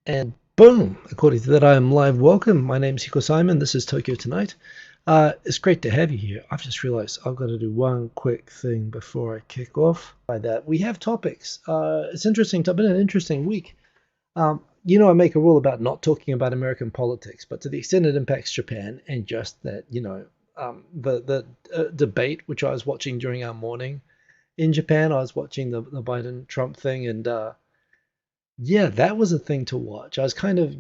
And boom, according to that, I am live. Welcome. My name's Hiko Simon. This is Tokyo Tonight. It's great to have you here. I've just realized I've got to do one quick thing before I kick off. By that, we have topics. It's interesting. It's been an interesting week. I make a rule about not talking about American politics, but to the extent it impacts Japan and just that, the debate which I was watching during our morning in Japan, I was watching the Biden Trump thing, and yeah, that was a thing to watch. I was kind of,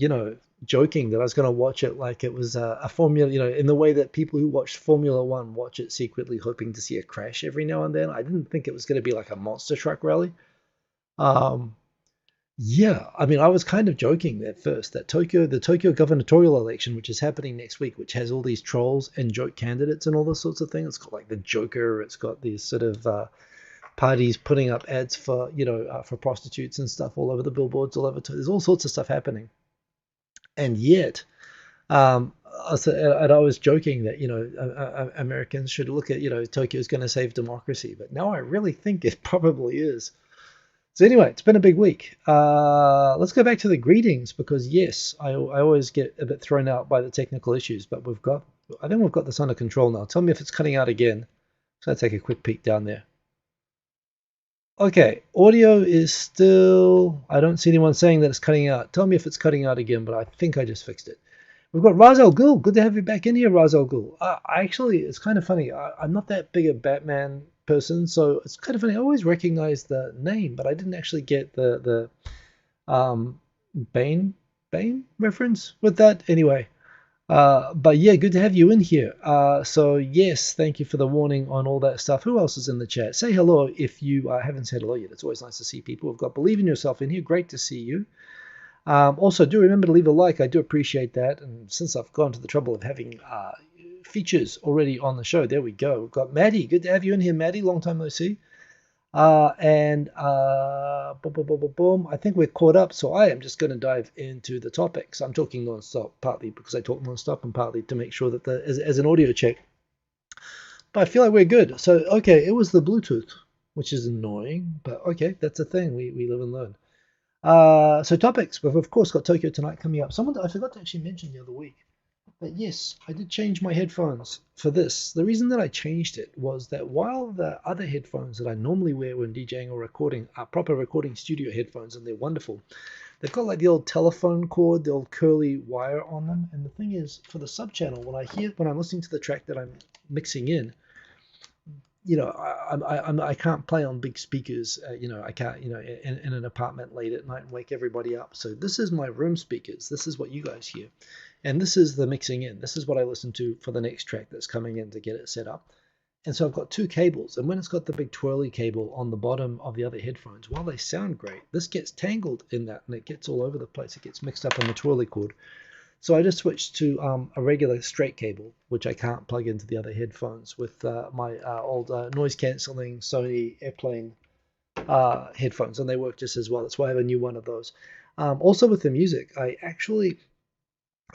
joking that I was going to watch it like it was a Formula, in the way that people who watch Formula One watch it secretly, hoping to see a crash every now and then. I didn't think it was going to be like a monster truck rally. Um, yeah, I mean, I was kind of joking at first that the Tokyo gubernatorial election, which is happening next week, which has all these trolls and joke candidates and all those sorts of things. It's got like the Joker. It's got these sort of parties putting up ads for for prostitutes and stuff all over the billboards all over. There's all sorts of stuff happening, and yet and I was joking that Americans should look at Tokyo's going to save democracy, but now I really think it probably is. So anyway, it's been a big week. Let's go back to the greetings because yes, I always get a bit thrown out by the technical issues, but I think we've got this under control now. Tell me if it's cutting out again. So I'll take a quick peek down there. Okay, audio is still. I don't see anyone saying that it's cutting out. Tell me if it's cutting out again, but I think I just fixed it. We've got Ra's al Ghul. Good to have you back in here, Ra's al Ghul. It's kind of funny. I'm not that big a Batman person, so it's kind of funny. I always recognize the name, but I didn't actually get the Bane reference with that. Anyway, but yeah, good to have you in here. So yes, thank you for the warning on all that stuff. Who else is in the chat? Say hello if you haven't said hello yet. It's always nice to see people. We've got Believe in Yourself in here. Great to see you. Also, do remember to leave a like. I do appreciate that. And since I've gone to the trouble of having features already on the show, there we go. We've got Maddie. Good to have you in here, Maddie. Long time no see. And boom, boom, boom, boom, boom. I think we're caught up, so I am just going to dive into the topics. I'm talking non-stop, partly because I talk non-stop and partly to make sure that as an audio check. But I feel like we're good. So, okay, it was the Bluetooth, which is annoying, but okay, that's a thing. We live and learn. So topics. We've of course got Tokyo Tonight coming up. Someone that I forgot to actually mention the other week. But yes, I did change my headphones for this. The reason that I changed it was that while the other headphones that I normally wear when DJing or recording are proper recording studio headphones and they're wonderful, they've got like the old telephone cord, the old curly wire on them. And the thing is, for the sub channel, when I'm listening to the track that I'm mixing in, I can't play on big speakers. I can't, in an apartment late at night and wake everybody up. So this is my room speakers. This is what you guys hear. And this is the mixing in. This is what I listen to for the next track that's coming in to get it set up. And so I've got two cables. And when it's got the big twirly cable on the bottom of the other headphones, while they sound great, this gets tangled in that and it gets all over the place. It gets mixed up on the twirly cord. So I just switched to a regular straight cable, which I can't plug into the other headphones with my old noise cancelling Sony Airplane headphones, and they work just as well. That's why I have a new one of those. Also with the music, I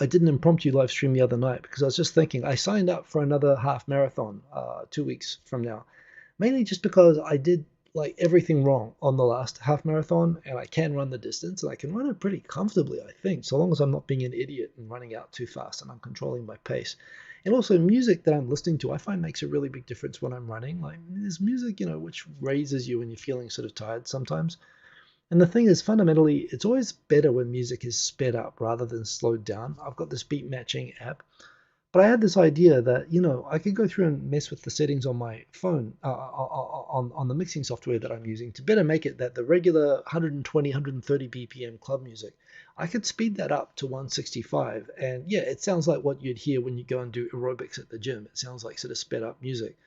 did an impromptu live stream the other night because I was just thinking I signed up for another half marathon 2 weeks from now, mainly just because I did like everything wrong on the last half marathon, and I can run the distance and I can run it pretty comfortably, I think, so long as I'm not being an idiot and running out too fast and I'm controlling my pace. And also music that I'm listening to, I find makes a really big difference when I'm running. Like there's music, which raises you when you're feeling sort of tired sometimes. And the thing is, fundamentally, it's always better when music is sped up rather than slowed down. I've got this beat matching app, but I had this idea that, I could go through and mess with the settings on my phone, on the mixing software that I'm using to better make it that the regular 120, 130 BPM club music, I could speed that up to 165. And yeah, it sounds like what you'd hear when you go and do aerobics at the gym. It sounds like sort of sped up music.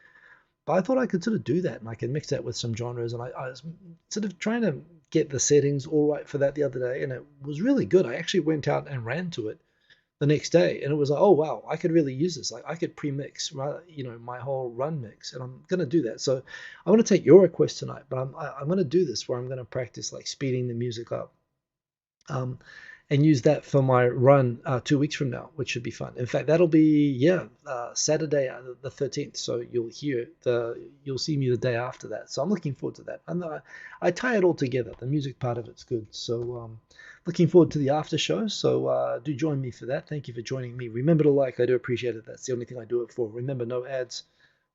But I thought I could sort of do that and I could mix that with some genres. And I was sort of trying to get the settings all right for that the other day. And it was really good. I actually went out and ran to it the next day, and it was like, oh wow, I could really use this. Like I could pre-mix, my whole run mix, and I'm gonna do that. So I want to take your request tonight, but I'm gonna do this where I'm gonna practice like speeding the music up, um, and use that for my run 2 weeks from now, which should be fun. In fact, that'll be Saturday the 13th. So you'll see me the day after that. So I'm looking forward to that. And I tie it all together. The music part of it's good. So Looking forward to the after show, so do join me for that. Thank you for joining me. Remember to like, I do appreciate it. That's the only thing I do it for. Remember, no ads,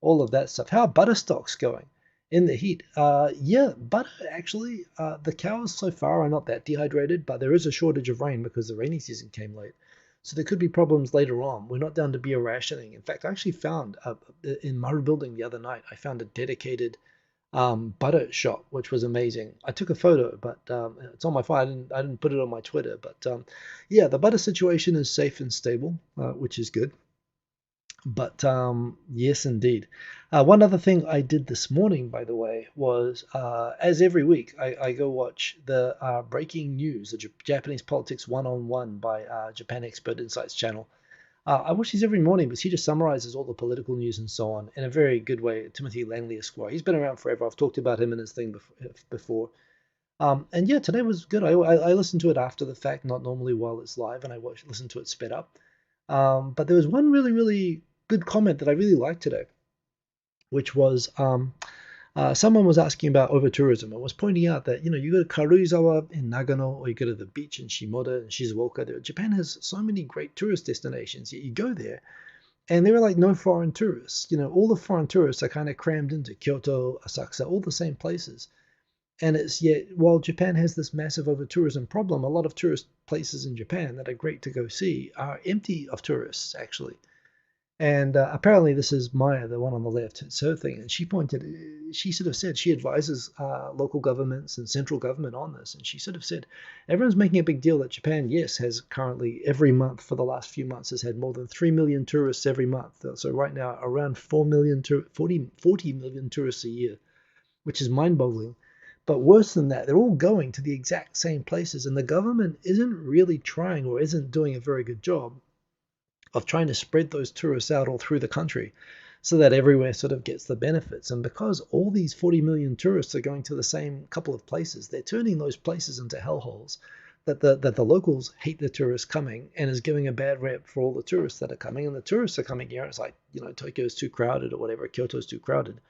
all of that stuff. How are butter stocks going in the heat? Yeah, butter actually, the cows so far are not that dehydrated, but there is a shortage of rain because the rainy season came late. So there could be problems later on. We're not down to beer rationing. In fact, I actually found in my building the other night, I found a dedicated butter shop, which was amazing. I took a photo, but it's on my phone. I didn't put it on my Twitter, but yeah, the butter situation is safe and stable, which is good. But yes, indeed. One other thing I did this morning, by the way, was as every week I go watch the breaking news, the Japanese politics one-on-one by Japan Expert Insights channel. I watch these every morning because he just summarizes all the political news and so on in a very good way. Timothy Langley Esquire. He's been around forever. I've talked about him and his thing before. And yeah, today was good. I listened to it after the fact, not normally while it's live, and I listened to it sped up. But there was one really, really good comment that I really liked today, which was someone was asking about over tourism and was pointing out that, you go to Karuizawa in Nagano or you go to the beach in Shimoda and Shizuoka. There, Japan has so many great tourist destinations, yet you go there and there are like no foreign tourists. All the foreign tourists are kind of crammed into Kyoto, Asakusa, all the same places. And it's yet, while Japan has this massive over tourism problem, a lot of tourist places in Japan that are great to go see are empty of tourists, actually. And apparently, this is Maya, the one on the left. It's her thing. And she sort of said she advises local governments and central government on this. And she sort of said, everyone's making a big deal that Japan, yes, has currently every month for the last few months has had more than 3 million tourists every month. So right now, around 40 million tourists a year, which is mind boggling. But worse than that, they're all going to the exact same places. And the government isn't really trying or isn't doing a very good job of trying to spread those tourists out all through the country so that everywhere sort of gets the benefits. And because all these 40 million tourists are going to the same couple of places, they're turning those places into hellholes that the locals hate the tourists coming and is giving a bad rep for all the tourists that are coming. And the tourists are coming here and it's like, Tokyo's too crowded or whatever, Kyoto's too crowded.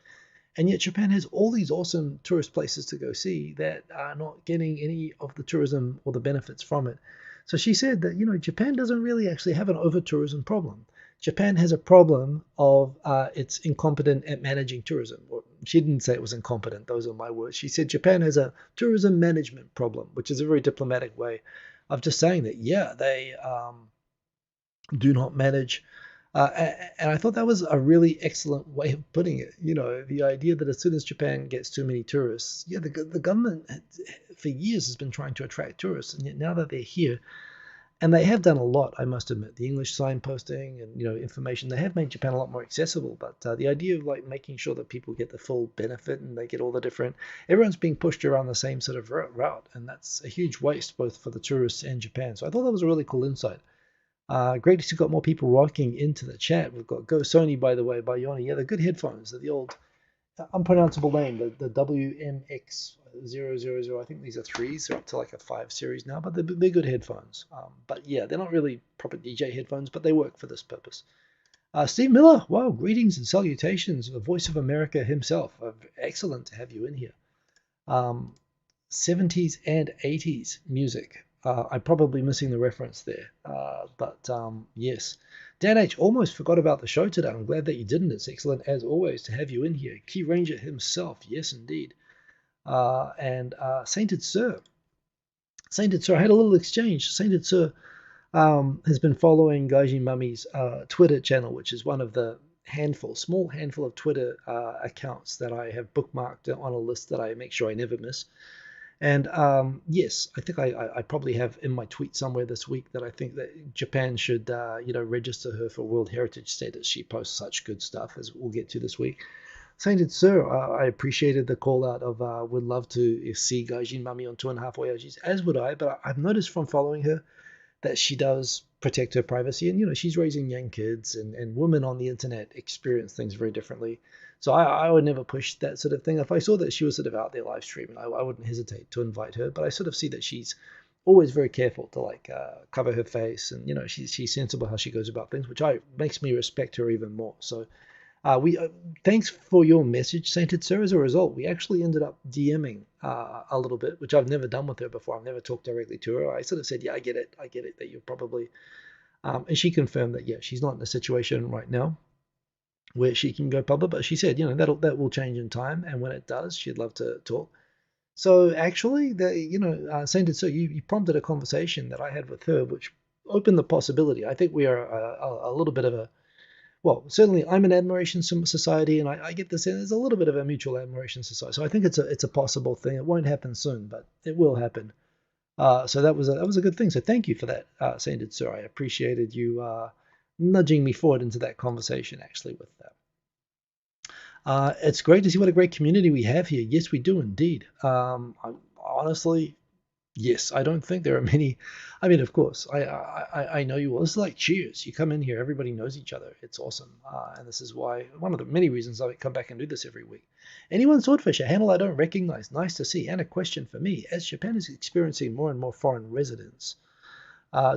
And yet Japan has all these awesome tourist places to go see that are not getting any of the tourism or the benefits from it. So she said that, Japan doesn't really actually have an over-tourism problem. Japan has a problem of it's incompetent at managing tourism. Or she didn't say it was incompetent. Those are my words. She said Japan has a tourism management problem, which is a very diplomatic way of just saying that, yeah, they do not manage. And I thought that was a really excellent way of putting it. The idea that as soon as Japan gets too many tourists, yeah, the government for years has been trying to attract tourists, and yet now that they're here, and they have done a lot, I must admit, the English signposting and information, they have made Japan a lot more accessible. But the idea of like making sure that people get the full benefit and they get all the different, everyone's being pushed around the same sort of route, and that's a huge waste both for the tourists and Japan. So I thought that was a really cool insight. Great to see got more people rocking into the chat. We've got Go Sony, by the way, by Yoni. Yeah, they're good headphones. They're the old unpronounceable name, the WMX000. I think these are threes. They're up to like a 5 series now, but they're good headphones. But yeah, they're not really proper DJ headphones, but they work for this purpose. Steve Miller, wow, greetings and salutations. The voice of America himself. Excellent to have you in here. 70s and 80s music. I'm probably missing the reference there, but yes. Dan H. almost forgot about the show today. I'm glad that you didn't. It's excellent, as always, to have you in here. Key Ranger himself, yes, indeed. And Sainted Sir. Sainted Sir, I had a little exchange. Sainted Sir has been following Gaijin Mummy's Twitter channel, which is one of the small handful of Twitter accounts that I have bookmarked on a list that I make sure I never miss. And yes, I think I probably have in my tweet somewhere this week that I think that Japan should, register her for World Heritage status. She posts such good stuff, as we'll get to this week. Sainted Sir, I appreciated the call out of would love to see Gaijin Mummy on 2.5 Voyages, as would I. But I've noticed from following her that she does protect her privacy. And, she's raising young kids and women on the internet experience things very differently. So I would never push that sort of thing. If I saw that she was sort of out there live streaming, I wouldn't hesitate to invite her. But I sort of see that she's always very careful to cover her face, and she's sensible how she goes about things, which makes me respect her even more. So We Thanks for your message, Sainted Sir. As a result, we actually ended up DMing a little bit, which I've never done with her before. I've never talked directly to her. I sort of said, "Yeah, I get it that you're probably," and she confirmed that, yeah, she's not in a situation right now where she can go public, but she said, that will change in time, and when it does, she'd love to talk. So actually, Sainted Sir, you prompted a conversation that I had with her, which opened the possibility. I think we are a little bit of a well, certainly I'm an admiration society, and I get this. There's a little bit of a mutual admiration society, so I think it's a possible thing. It won't happen soon, but it will happen. So that was a good thing. So thank you for that, Sainted Sir. I appreciated you nudging me forward into that conversation. Actually, with that, it's great to see what a great community we have here. Yes, we do indeed. Honestly, yes, I don't think there are many. I mean, of course, I know you all. This is like Cheers. You come in here, everybody knows each other. It's awesome, and this is why one of the many reasons I come back and do this every week. Anyone Swordfish, a handle I don't recognize. Nice to see. And a question for me: as Japan is experiencing more and more foreign residents,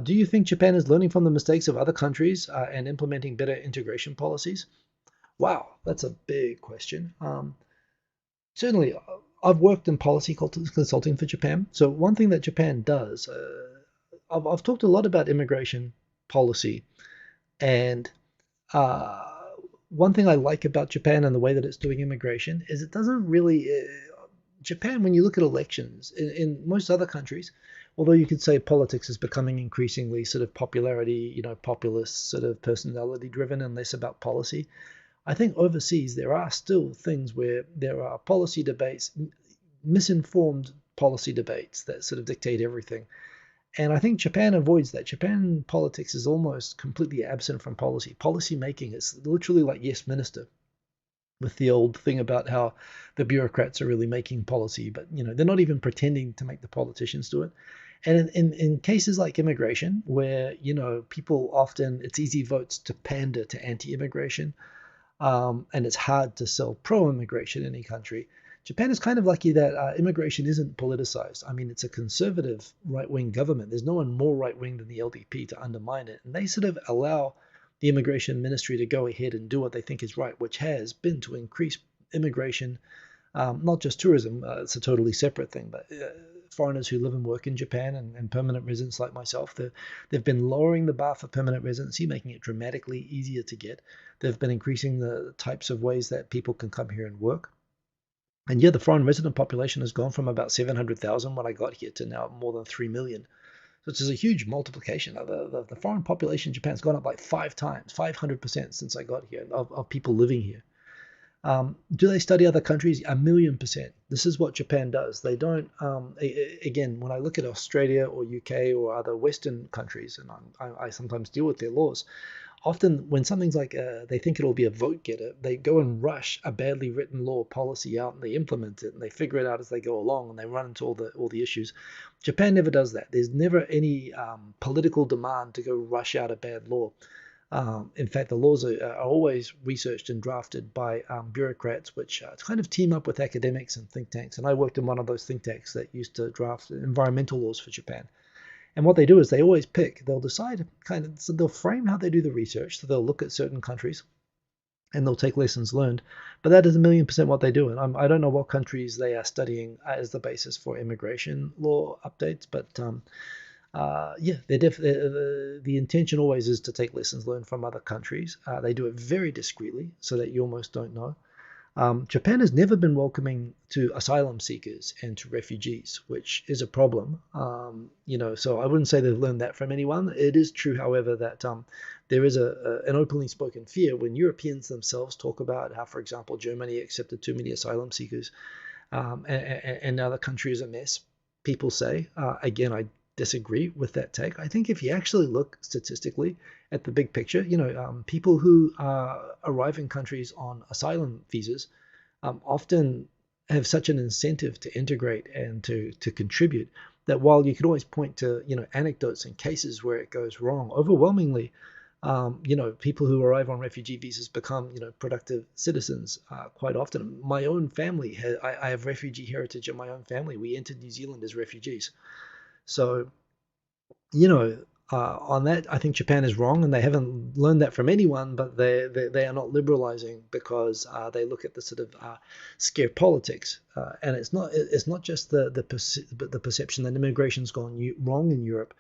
do you think Japan is learning from the mistakes of other countries and implementing better integration policies? Wow, that's a big question. Certainly, I've worked in policy consulting for Japan. So one thing that Japan does, I've talked a lot about immigration policy, and uh, one thing I like about Japan and the way that it's doing immigration is it doesn't really. Japan, when you look at elections in most other countries, although you could say politics is becoming increasingly sort of popularity, populist, sort of personality driven and less about policy. I think overseas there are still things where there are policy debates, misinformed policy debates that sort of dictate everything. And I think Japan avoids that. Japan politics is almost completely absent from policy. Policy making is literally like Yes Minister, with the old thing about how the bureaucrats are really making policy, but they're not even pretending to make the politicians do it. And in cases like immigration, where people often it's easy votes to pander to anti-immigration, and it's hard to sell pro-immigration in any country. Japan is kind of lucky that immigration isn't politicized. I mean, it's a conservative right-wing government. There's no one more right-wing than the LDP to undermine it. And they sort of allow the immigration ministry to go ahead and do what they think is right, which has been to increase immigration, not just tourism. It's a totally separate thing, but foreigners who live and work in Japan and permanent residents like myself, they've been lowering the bar for permanent residency, making it dramatically easier to get. They've been increasing the types of ways that people can come here and work. And yeah, the foreign resident population has gone from about 700,000 when I got here to now more than 3 million, which is a huge multiplication. The foreign population in Japan's gone up like 5 times, 500% since I got here, of people living here. Do they study other countries? 1,000,000%. This is what Japan does. They don't, again, when I look at Australia or UK or other Western countries, and I sometimes deal with their laws, often when something's like they think it'll be a vote getter, they go and rush a badly written law policy out and they implement it and they figure it out as they go along and they run into all the issues. Japan never does that. There's never any political demand to go rush out a bad law. In fact, the laws are always researched and drafted by bureaucrats, which kind of team up with academics and think tanks. And I worked in one of those think tanks that used to draft environmental laws for Japan. And what they do is they always they'll decide so they'll frame how they do the research. So they'll look at certain countries and they'll take lessons learned. But that is 1,000,000% what they do. And I don't know what countries they are studying as the basis for immigration law updates, but yeah, the intention always is to take lessons learned from other countries. They do it very discreetly so that you almost don't know. Japan has never been welcoming to asylum seekers and to refugees, which is a problem. So I wouldn't say they've learned that from anyone. It is true, however, that there is an openly spoken fear when Europeans themselves talk about how, for example, Germany accepted too many asylum seekers, and now the country is a mess. People say, again, I disagree with that take. I think if you actually look statistically at the big picture, people who arrive in countries on asylum visas often have such an incentive to integrate and to contribute that while you could always point to anecdotes and cases where it goes wrong, overwhelmingly people who arrive on refugee visas become productive citizens quite often. My own family, I have refugee heritage in my own family. We entered New Zealand as refugees. So, On that, I think Japan is wrong, and they haven't learned that from anyone. But they are not liberalizing because they look at the sort of scare politics, and it's not just the perception that immigration's gone wrong in Europe,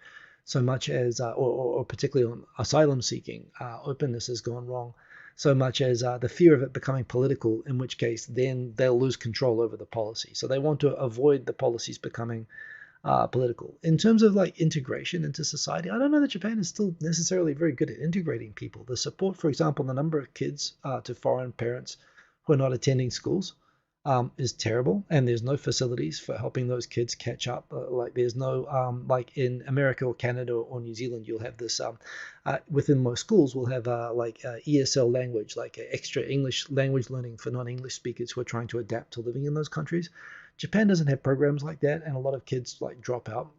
so much as or particularly on asylum seeking, openness has gone wrong, so much as the fear of it becoming political, in which case then they'll lose control over the policy. So they want to avoid the policies becoming political. In terms of like integration into society, I don't know that Japan is still necessarily very good at integrating people. The support, for example, the number of kids to foreign parents who are not attending schools is terrible, and there's no facilities for helping those kids catch up. Like there's no like in America or Canada or New Zealand, you'll have this within most schools we'll have like ESL language, like extra English language learning for non-English speakers who are trying to adapt to living in those countries. Japan doesn't have programs like that, and a lot of kids like drop out.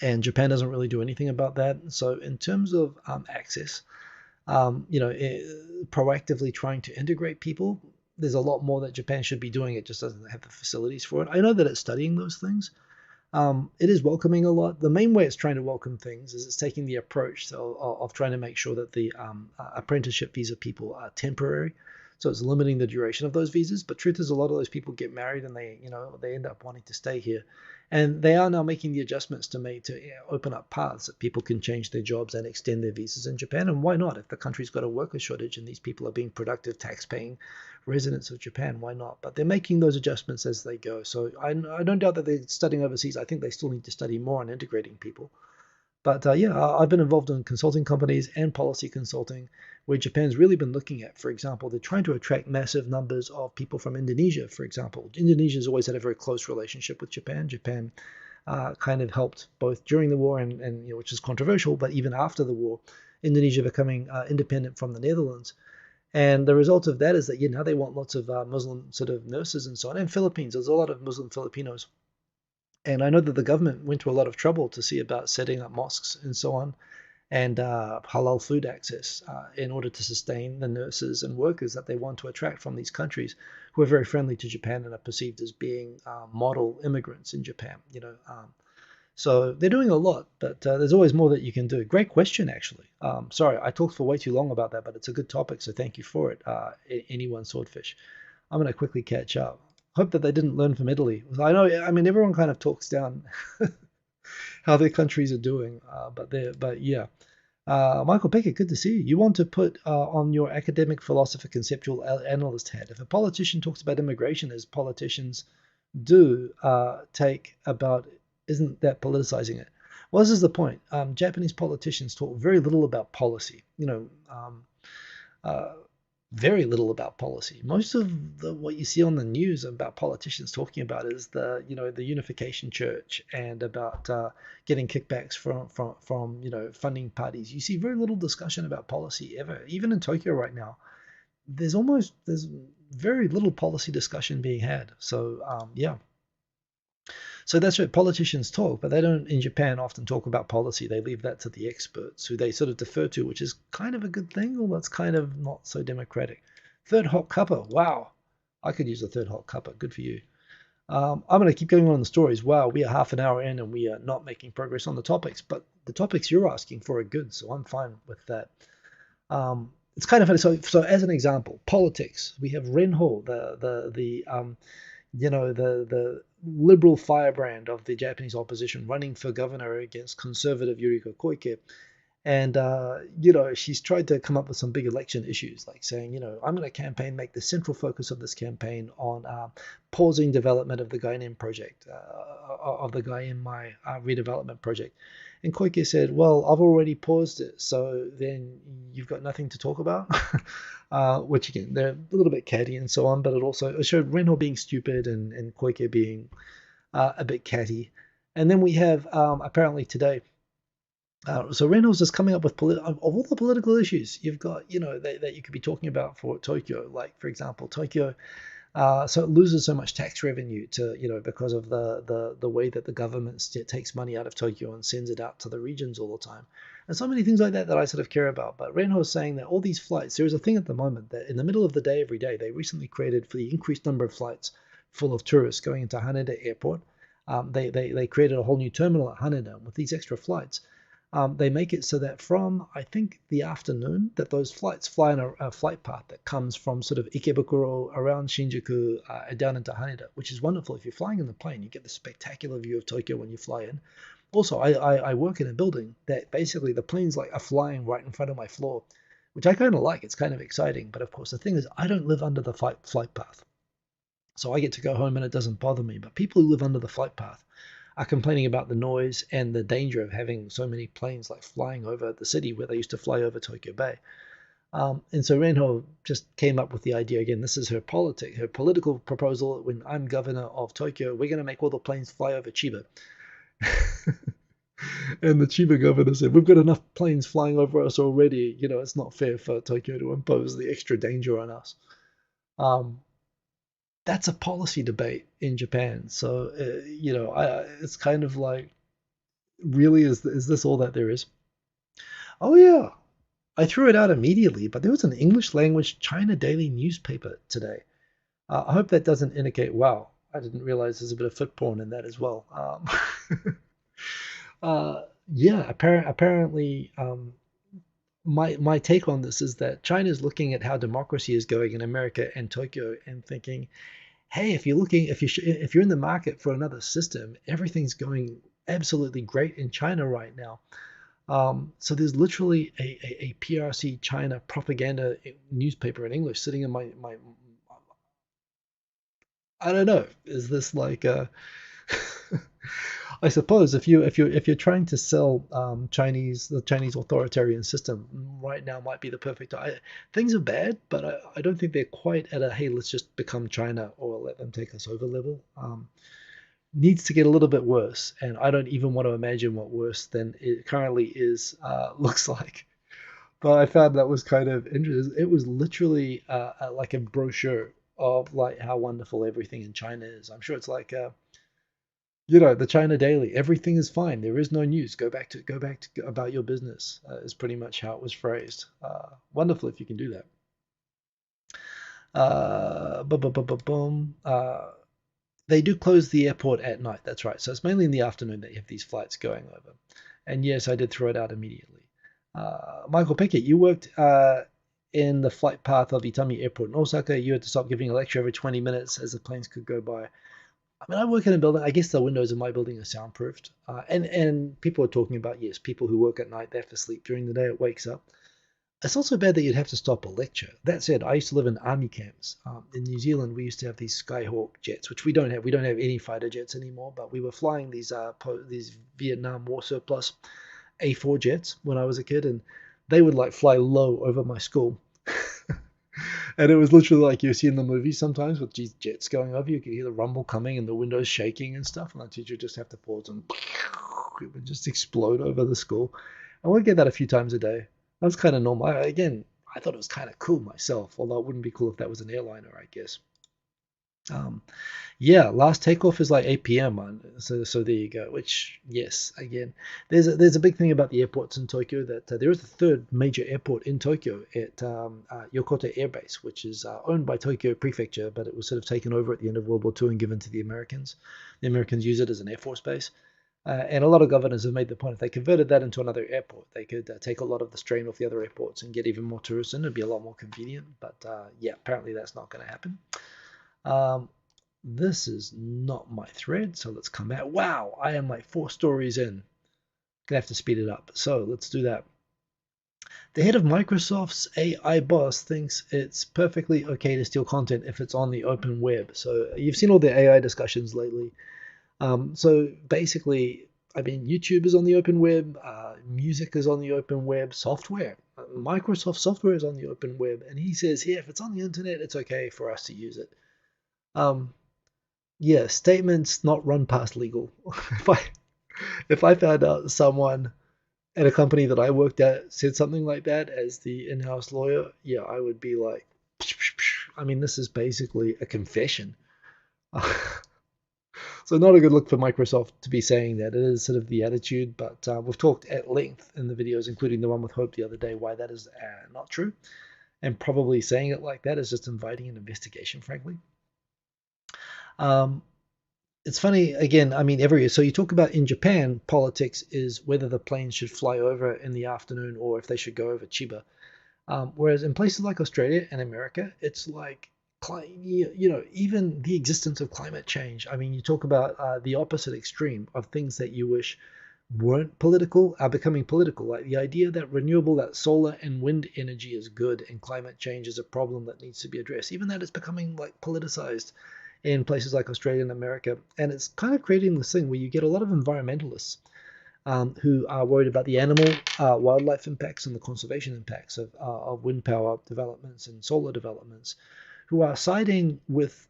And Japan doesn't really do anything about that. So in terms of access, proactively trying to integrate people, there's a lot more that Japan should be doing. It just doesn't have the facilities for it. I know that it's studying those things. It is welcoming a lot. The main way it's trying to welcome things is it's taking the approach of trying to make sure that the apprenticeship visa people are temporary. So it's limiting the duration of those visas. But truth is, a lot of those people get married and they end up wanting to stay here. And they are now making the adjustments to open up paths that people can change their jobs and extend their visas in Japan. And why not? If the country's got a worker shortage and these people are being productive, tax-paying residents of Japan, why not? But they're making those adjustments as they go. So I don't doubt that they're studying overseas. I think they still need to study more on integrating people. But I've been involved in consulting companies and policy consulting where Japan's really been looking at, for example, they're trying to attract massive numbers of people from Indonesia, for example. Indonesia's always had a very close relationship with Japan. Japan kind of helped both during the war and which is controversial, but even after the war, Indonesia becoming independent from the Netherlands. And the result of that is that now they want lots of Muslim sort of nurses and so on. And Philippines, there's a lot of Muslim Filipinos. And I know that the government went to a lot of trouble to see about setting up mosques and so on, and halal food access in order to sustain the nurses and workers that they want to attract from these countries who are very friendly to Japan and are perceived as being model immigrants in Japan. So they're doing a lot, but there's always more that you can do. Great question, actually. Sorry, I talked for way too long about that, but it's a good topic, so thank you for it, anyone swordfish. I'm going to quickly catch up. Hope that they didn't learn from Italy. I mean, everyone kind of talks down how their countries are doing, but yeah. Michael Pickett, good to see you. You want to put on your academic philosopher conceptual analyst hat. If a politician talks about immigration as politicians do take about, isn't that politicizing it? Well, this is the point. Japanese politicians talk very little about policy. Very little about policy. Most of what you see on the news about politicians talking about is the unification church and about getting kickbacks from funding parties. You see very little discussion about policy ever. Even in Tokyo right now, there's very little policy discussion being had. So yeah. So that's right, politicians talk, but they don't in Japan often talk about policy. They leave that to the experts who they sort of defer to, which is kind of a good thing, although it's kind of not so democratic. Third hot cuppa, wow. I could use a third hot cuppa, good for you. I'm going to keep going on the stories. Wow, we are half an hour in and we are not making progress on the topics, but the topics you're asking for are good, so I'm fine with that. It's kind of funny. So as an example, politics. We have Renho, the liberal firebrand of the Japanese opposition, running for governor against conservative Yuriko Koike. And, she's tried to come up with some big election issues, like saying, I'm going to make the central focus of this campaign on pausing development of the Gainen project, of the Gaien-mai redevelopment project. And Koike said, well, I've already paused it, so then you've got nothing to talk about. Which, again, they're a little bit catty and so on, but it showed Renho being stupid and Koike being a bit catty. And then we have, apparently today, so Renho's just coming up with of all the political issues you've got, that you could be talking about for Tokyo. Like, for example, Tokyo, so it loses so much tax revenue because of the way that the government takes money out of Tokyo and sends it out to the regions all the time. And so many things like that I sort of care about. But Renho's saying that all these flights, there is a thing at the moment that in the middle of the day every day, they recently created for the increased number of flights full of tourists going into Haneda Airport. They created a whole new terminal at Haneda with these extra flights. They make it so that from, I think, the afternoon, that those flights fly on a flight path that comes from sort of Ikebukuro around Shinjuku down into Haneda, which is wonderful. If you're flying in the plane, you get the spectacular view of Tokyo when you fly in. Also, I work in a building that basically the planes like are flying right in front of my floor, which I kind of like. It's kind of exciting. But of course, the thing is, I don't live under the flight path. So I get to go home and it doesn't bother me. But people who live under the flight path are complaining about the noise and the danger of having so many planes like flying over the city where they used to fly over Tokyo Bay. And so Renho just came up with the idea again. This is her political proposal. When I'm governor of Tokyo, we're going to make all the planes fly over Chiba. And the Chiba governor said, we've got enough planes flying over us already. You know, it's not fair for Tokyo to impose the extra danger on us. That's a policy debate in Japan. So, you know, it's kind of like, really, is this all that there is? Oh, yeah. I threw it out immediately, but there was an English language China daily newspaper today. I hope that doesn't indicate, wow, I didn't realize there's a bit of foot porn in that as well. Yeah, apparently, my take on this is that China is looking at how democracy is going in America and Tokyo and thinking, hey, if you're in the market for another system, everything's going absolutely great in China right now. So there's literally a PRC China propaganda newspaper in English sitting in my I don't know. Is this like I suppose if you're trying to sell the Chinese authoritarian system right now might be the perfect. Things are bad, but I don't think they're quite at a hey, let's just become China or let them take us over level. Needs to get a little bit worse, and I don't even want to imagine what worse than it currently is looks like. But I found that was kind of interesting. It was literally like a brochure of like how wonderful everything in China is. I'm sure it's like you know, the China Daily. Everything is fine. There is no news. Go back to about your business. Is pretty much how it was phrased. Wonderful if you can do that. Boom. They do close the airport at night. That's right. So it's mainly in the afternoon that you have these flights going over. And yes, I did throw it out immediately. Michael Pickett, you worked in the flight path of Itami Airport in Osaka. You had to stop giving a lecture every 20 minutes as the planes could go by. I mean, I work in a building. I guess the windows in my building are soundproofed. And people are talking about, yes, people who work at night, they have to sleep during the day. It wakes up. It's not so bad that you'd have to stop a lecture. That said, I used to live in army camps. In New Zealand, we used to have these Skyhawk jets, which we don't have. We don't have any fighter jets anymore, but we were flying these Vietnam War surplus A4 jets when I was a kid, and they would like fly low over my school. And it was literally like you see in the movies sometimes with these jets going over, you could hear the rumble coming and the windows shaking and stuff, and the teacher just have to pause and it would just explode over the school. And we'd get that a few times a day. That was kind of normal. Again, I thought it was kind of cool myself, although it wouldn't be cool if that was an airliner, I guess. Um, yeah, last takeoff is like 8 p.m. So there you go. Which yes, again, there's a big thing about the airports in Tokyo that there is a third major airport in Tokyo at Yokota Air Base, which is owned by Tokyo Prefecture, but it was sort of taken over at the end of World War II and given to the Americans. The Americans use it as an air force base. And a lot of governors have made the point if they converted that into another airport, they could take a lot of the strain off the other airports and get even more tourists in. It'd be a lot more convenient. But yeah, apparently that's not going to happen. This is not my thread, so let's come back. Wow, I am like 4 stories in. Gonna have to speed it up. So let's do that. The head of Microsoft's AI boss thinks it's perfectly okay to steal content if it's on the open web. So you've seen all the AI discussions lately. So basically, I mean, YouTube is on the open web, music is on the open web, software, Microsoft software is on the open web, and he says, here, if it's on the internet, it's okay for us to use it. Yeah, statements not run past legal. if I found out someone at a company that I worked at said something like that as the in-house lawyer, yeah, I would be like, I mean, this is basically a confession. So not a good look for Microsoft to be saying that. It is sort of the attitude, but we've talked at length in the videos, including the one with Hope the other day, why that is not true. And probably saying it like that is just inviting an investigation, frankly. it's funny again. I mean, every year. So you talk about in Japan, politics is whether the planes should fly over in the afternoon or if they should go over Chiba. Whereas in places like Australia and America, it's like, even the existence of climate change. I mean, you talk about the opposite extreme of things that you wish weren't political are becoming political. Like the idea that that solar and wind energy is good and climate change is a problem that needs to be addressed. Even that is becoming like politicized in places like Australia and America. And it's kind of creating this thing where you get a lot of environmentalists who are worried about the animal wildlife impacts and the conservation impacts of wind power developments and solar developments, who are siding with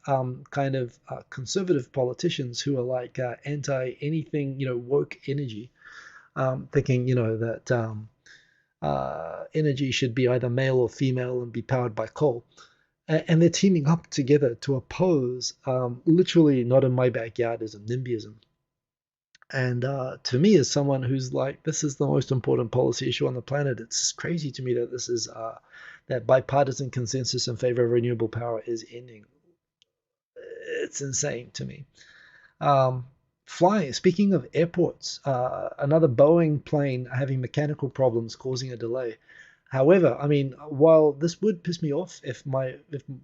kind of conservative politicians who are like anti anything, woke energy, thinking, that energy should be either male or female and be powered by coal. And they're teaming up together to oppose literally not in my backyard is a NIMBYism. And to me, as someone who's like, this is the most important policy issue on the planet, it's crazy to me that this is that bipartisan consensus in favor of renewable power is ending. It's insane to me. Um, Flying. Speaking of airports, another Boeing plane having mechanical problems causing a delay. However, I mean, while this would piss me off if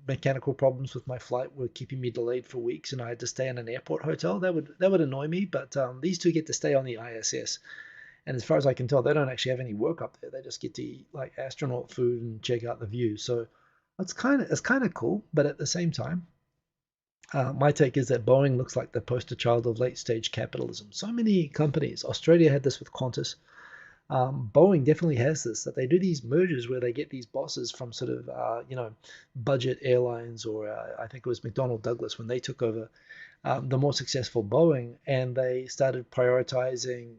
mechanical problems with my flight were keeping me delayed for weeks and I had to stay in an airport hotel, that would annoy me. But these two get to stay on the ISS, and as far as I can tell, they don't actually have any work up there. They just get to eat like astronaut food and check out the view. So it's kind of cool. But at the same time, my take is that Boeing looks like the poster child of late stage capitalism. So many companies. Australia had this with Qantas. Boeing definitely has this, that they do these mergers where they get these bosses from sort of budget airlines, or I think it was McDonnell Douglas when they took over the more successful Boeing, and they started prioritizing,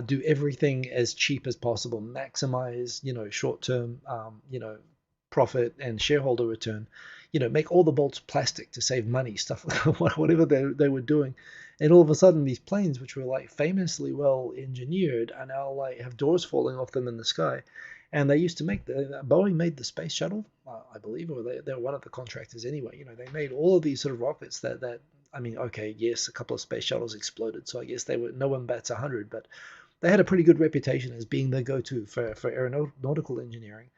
do everything as cheap as possible, maximize short term profit and shareholder return, make all the bolts plastic to save money, stuff whatever they were doing. And all of a sudden, these planes, which were like famously well engineered, are now like have doors falling off them in the sky. And they used to make Boeing made the space shuttle, I believe, or they're one of the contractors anyway. They made all of these sort of rockets that I mean, okay, yes, a couple of space shuttles exploded, so I guess they were no one bats 100, but they had a pretty good reputation as being the go-to for aeronautical engineering.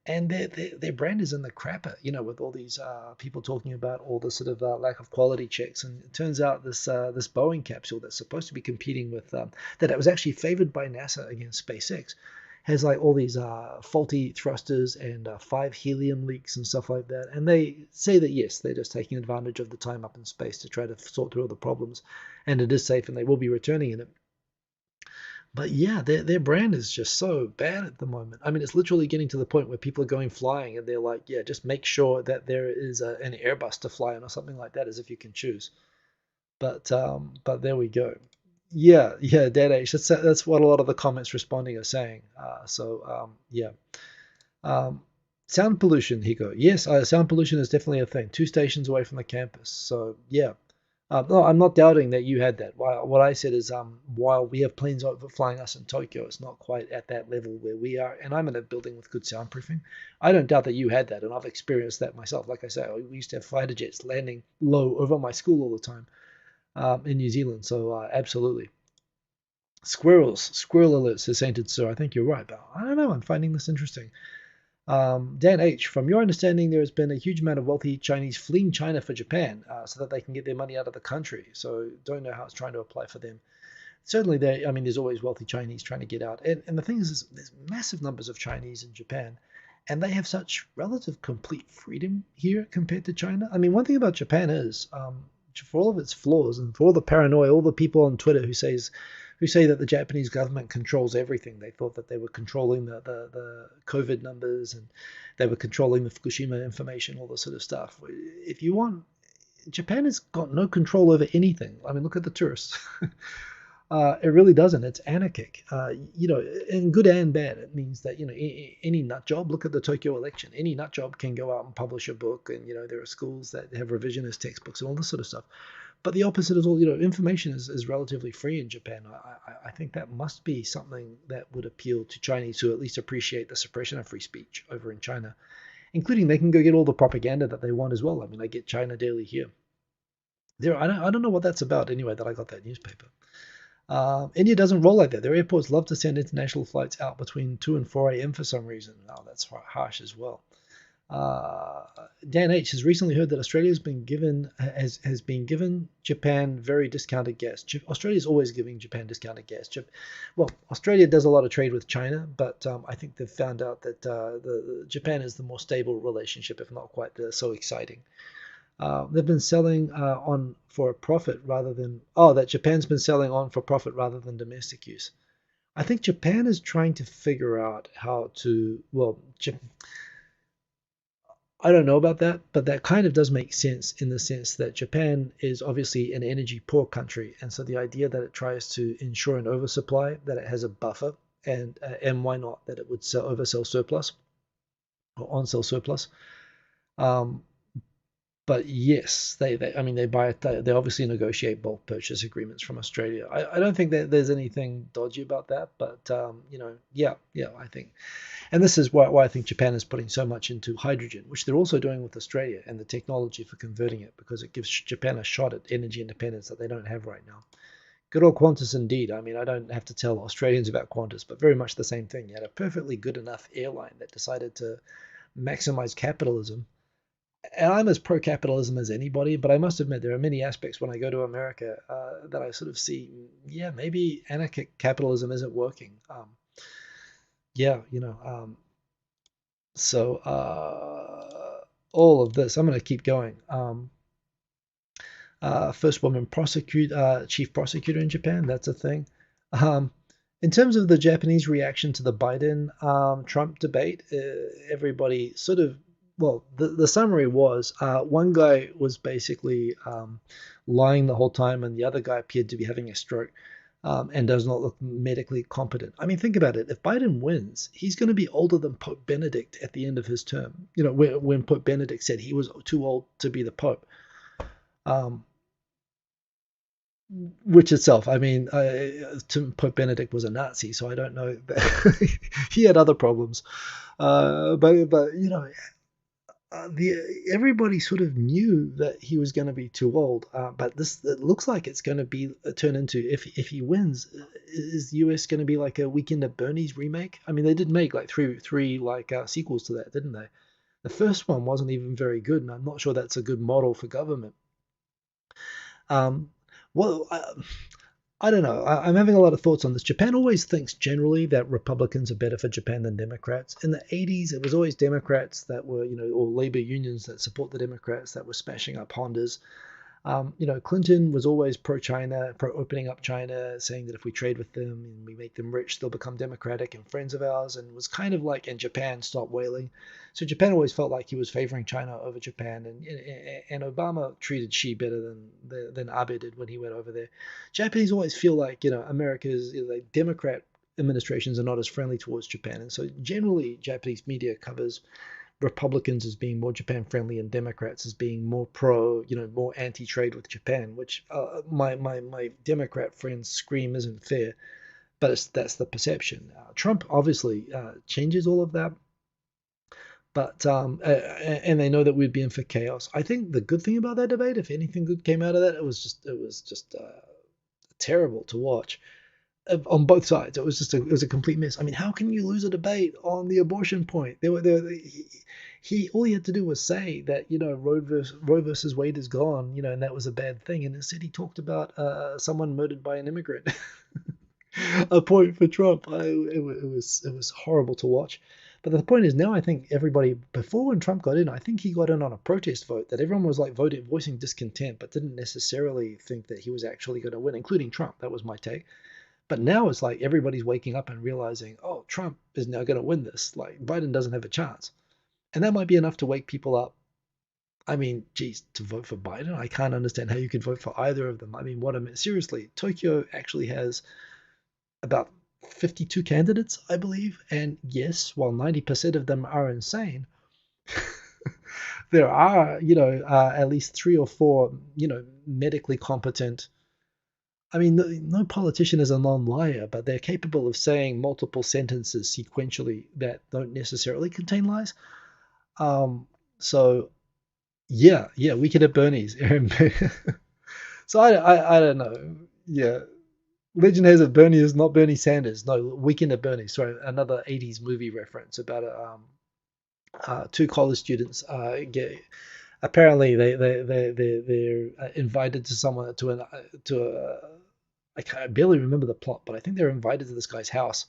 And their brand is in the crapper, with all these people talking about all the sort of lack of quality checks. And it turns out this Boeing capsule that's supposed to be competing with that it was actually favored by NASA against SpaceX has like all these faulty thrusters and 5 helium leaks and stuff like that. And they say that yes, they're just taking advantage of the time up in space to try to sort through all the problems, and it is safe, and they will be returning in it. But yeah, their brand is just so bad at the moment. I mean, it's literally getting to the point where people are going flying and they're like, yeah, just make sure that there is an Airbus to fly on or something like that, as if you can choose. But there we go. Yeah, yeah, dead age. That's what a lot of the comments responding are saying. Yeah. Um, Sound pollution, Hiko. Yes, sound pollution is definitely a thing. 2 stations away from the campus. So yeah, no, I'm not doubting that you had that. What I said is, while we have planes over flying us in Tokyo, it's not quite at that level where we are. And I'm in a building with good soundproofing. I don't doubt that you had that, and I've experienced that myself. Like I say, we used to have fighter jets landing low over my school all the time in New Zealand. So absolutely. Squirrel alerts, says Sainted Sir. I think you're right, but I don't know. I'm finding this interesting. Dan H., from your understanding, there has been a huge amount of wealthy Chinese fleeing China for Japan so that they can get their money out of the country. So don't know how it's trying to apply for them. Certainly, I mean, there's always wealthy Chinese trying to get out. And the thing is, there's massive numbers of Chinese in Japan, and they have such relative complete freedom here compared to China. I mean, one thing about Japan is, for all of its flaws and for all the paranoia, all the people on Twitter who say that the Japanese government controls everything. They thought that they were controlling the COVID numbers, and they were controlling the Fukushima information, all this sort of stuff. If you want, Japan has got no control over anything. I mean, look at the tourists. It really doesn't. It's anarchic, in good and bad. It means that, any nut job, look at the Tokyo election, any nut job can go out and publish a book. And, there are schools that have revisionist textbooks and all this sort of stuff. But the opposite is all, information is relatively free in Japan. I think that must be something that would appeal to Chinese who at least appreciate the suppression of free speech over in China, including they can go get all the propaganda that they want as well. I mean, I get China Daily here. I don't know what that's about anyway that I got that newspaper. India doesn't roll like that. Their airports love to send international flights out between 2 and 4 a.m. for some reason. Oh, that's harsh as well. Uh, Dan H has recently heard that Australia has been given Japan very discounted gas. Australia is always giving Japan discounted gas. Well, Australia does a lot of trade with China, but I think they've found out that the Japan is the more stable relationship, if not quite so exciting. They've been selling on for a profit rather than that Japan's been selling on for profit rather than domestic use. I think Japan is trying to figure out how to I don't know about that, but that kind of does make sense in the sense that Japan is obviously an energy poor country, and so the idea that it tries to ensure an oversupply, that it has a buffer, and why not that it would oversell surplus or on sell surplus. Um, but yes, I mean, they buy it. They obviously negotiate bulk purchase agreements from Australia. I don't think that there's anything dodgy about that, but yeah, I think, and this is why I think Japan is putting so much into hydrogen, which they're also doing with Australia and the technology for converting it, because it gives Japan a shot at energy independence that they don't have right now. Good old Qantas indeed. I mean, I don't have to tell Australians about Qantas, but very much the same thing. You had a perfectly good enough airline that decided to maximize capitalism, and I'm as pro-capitalism as anybody, but I must admit there are many aspects when I go to America that I sort of see, yeah, maybe anarchic capitalism isn't working. Yeah, so all of this, I'm going to keep going. First woman chief prosecutor in Japan, that's a thing. Um, in terms of the Japanese reaction to the Biden Trump debate, everybody sort of, well, the summary was one guy was basically lying the whole time, and the other guy appeared to be having a stroke and does not look medically competent. I mean, think about it. If Biden wins, he's going to be older than Pope Benedict at the end of his term. You know, when Pope Benedict said he was too old to be the Pope. Um, which itself, I mean, Pope Benedict was a Nazi, so I don't know. He had other problems, but the everybody sort of knew that he was going to be too old. But this it looks like it's going to be turn into if he wins, is the US going to be like a Weekend at Bernie's remake? I mean, they did make like three like sequels to that, didn't they? The first one wasn't even very good, and I'm not sure that's a good model for government. Um, well, I don't know. I'm having a lot of thoughts on this. Japan always thinks generally that Republicans are better for Japan than Democrats. In the 80s, it was always Democrats that were, or labor unions that support the Democrats that were smashing up Hondas. Clinton was always pro-China, pro-opening up China, saying that if we trade with them and we make them rich, they'll become democratic and friends of ours, and was kind of like, and Japan stopped whaling. So Japan always felt like he was favoring China over Japan, and Obama treated Xi better than Abe did when he went over there. Japanese always feel like, America's like Democrat administrations are not as friendly towards Japan, and so generally Japanese media covers Republicans as being more Japan friendly and Democrats as being more pro, more anti-trade with Japan, which my Democrat friends scream isn't fair, but that's the perception. Trump obviously changes all of that, but and they know that we'd be in for chaos. I think the good thing about that debate, if anything good came out of that, it was just terrible to watch on both sides. It was a complete mess. I mean, how can you lose a debate on the abortion point? He all he had to do was say that Roe versus Wade is gone, and that was a bad thing. And instead he talked about someone murdered by an immigrant. A point for Trump. It was horrible to watch. But the point is now I think everybody before when Trump got in, I think he got in on a protest vote that everyone was like voicing discontent, but didn't necessarily think that he was actually going to win, including Trump. That was my take. But now it's like everybody's waking up and realizing, oh, Trump is now going to win this. Like Biden doesn't have a chance. And that might be enough to wake people up. I mean, geez, to vote for Biden, I can't understand how you could vote for either of them. I mean, seriously, Tokyo actually has about 52 candidates, I believe. And yes, while 90% of them are insane, there are, at least three or four, medically competent. I mean, no politician is a non-liar, but they're capable of saying multiple sentences sequentially that don't necessarily contain lies. So, yeah, Weekend at Bernie's. So I don't know. Yeah. Legend has it Bernie is not Bernie Sanders. No, Weekend at Bernie. Sorry, another 80s movie reference about two college students get apparently they're invited to someone to a I barely remember the plot, but I think they're invited to this guy's house,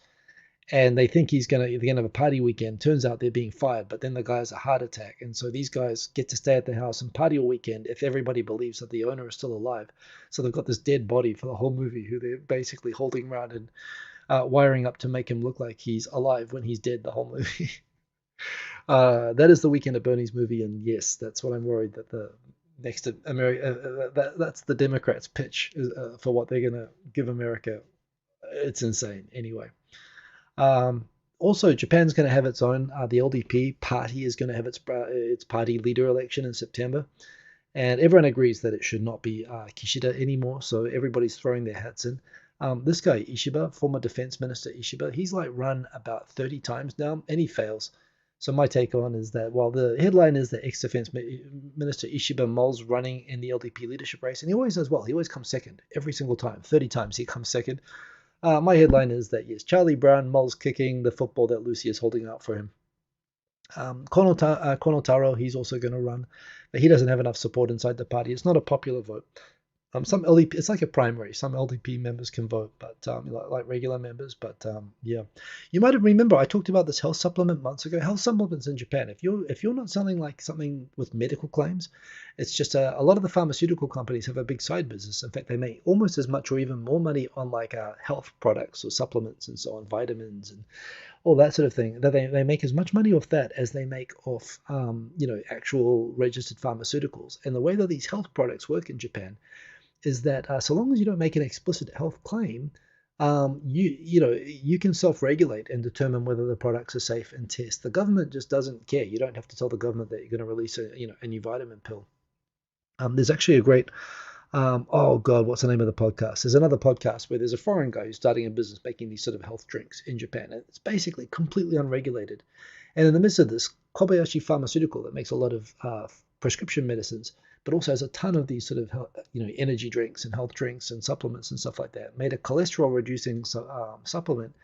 and they think they're gonna have a party weekend. Turns out they're being fired, but then the guy has a heart attack, and so these guys get to stay at the house and party all weekend if everybody believes that the owner is still alive. So they've got this dead body for the whole movie, who they're basically holding around and wiring up to make him look like he's alive when he's dead the whole movie. That is the Weekend at Bernie's movie, and yes, that's what I'm worried that the next America that's the Democrats' pitch for what they're gonna give America. It's insane. Anyway, also Japan's going to have its own. The LDP party is going to have its party leader election in September, and everyone agrees that it should not be Kishida anymore. So everybody's throwing their hats in. This guy Ishiba, former defense minister Ishiba, he's like run about 30 times now, and he fails. So my take on is that while the headline is that ex-defense minister Ishiba mulls running in the LDP leadership race, and he always does well. He always comes second every single time. 30 times he comes second. My headline is that yes, Charlie Brown mulls kicking the football that Lucy is holding out for him. Kono Taro, he's also going to run, but he doesn't have enough support inside the party. It's not a popular vote. Some LDP, it's like a primary. Some LDP members can vote, but like regular members. But yeah, you might remember I talked about this health supplement months ago. Health supplements in Japan. If you're not selling like something with medical claims, it's just a lot of the pharmaceutical companies have a big side business. In fact, they make almost as much or even more money on like health products or supplements and so on, vitamins and all that sort of thing. That they make as much money off that as they make off actual registered pharmaceuticals. And the way that these health products work in Japan is that so long as you don't make an explicit health claim, you can self-regulate and determine whether the products are safe and test. The government just doesn't care. You don't have to tell the government that you're going to release a new vitamin pill. There's actually a great oh God, what's the name of the podcast? There's another podcast where there's a foreign guy who's starting a business making these sort of health drinks in Japan. And it's basically completely unregulated. And in the midst of this, Kobayashi Pharmaceutical that makes a lot of prescription medicines, but also has a ton of these sort of energy drinks and health drinks and supplements and stuff like that, made a cholesterol reducing supplement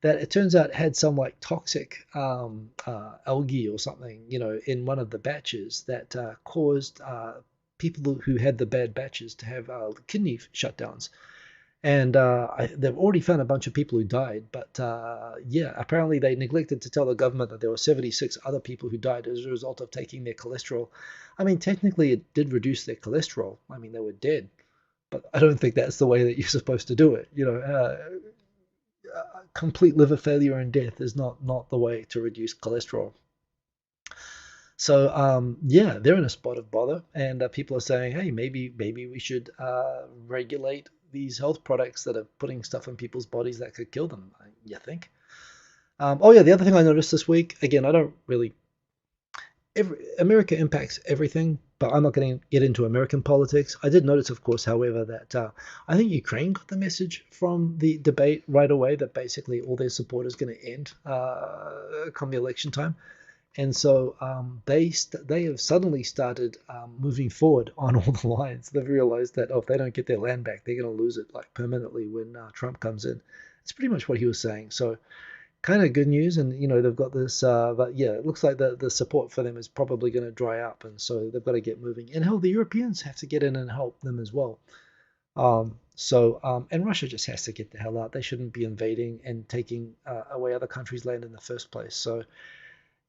that it turns out had some like toxic algae or something, in one of the batches that caused people who had the bad batches to have kidney shutdowns. And they've already found a bunch of people who died, but yeah, apparently they neglected to tell the government that there were 76 other people who died as a result of taking their cholesterol. I mean, technically it did reduce their cholesterol. I mean, they were dead, but I don't think that's the way that you're supposed to do it. Complete liver failure and death is not the way to reduce cholesterol. So yeah, they're in a spot of bother, and people are saying, hey, maybe we should regulate these health products that are putting stuff in people's bodies that could kill them. You think? Oh yeah, the other thing I noticed this week, again, I don't really. America impacts everything, but I'm not going to get into American politics. I did notice, of course, however, that I think Ukraine got the message from the debate right away that basically all their support is going to end come the election time. And so they have suddenly started moving forward on all the lines. They've realized that if they don't get their land back, they're going to lose it like permanently when Trump comes in. It's pretty much what he was saying. So kind of good news. And, they've got this, but yeah, it looks like the support for them is probably going to dry up. And so they've got to get moving. And hell, the Europeans have to get in and help them as well. And Russia just has to get the hell out. They shouldn't be invading and taking away other countries' land in the first place. So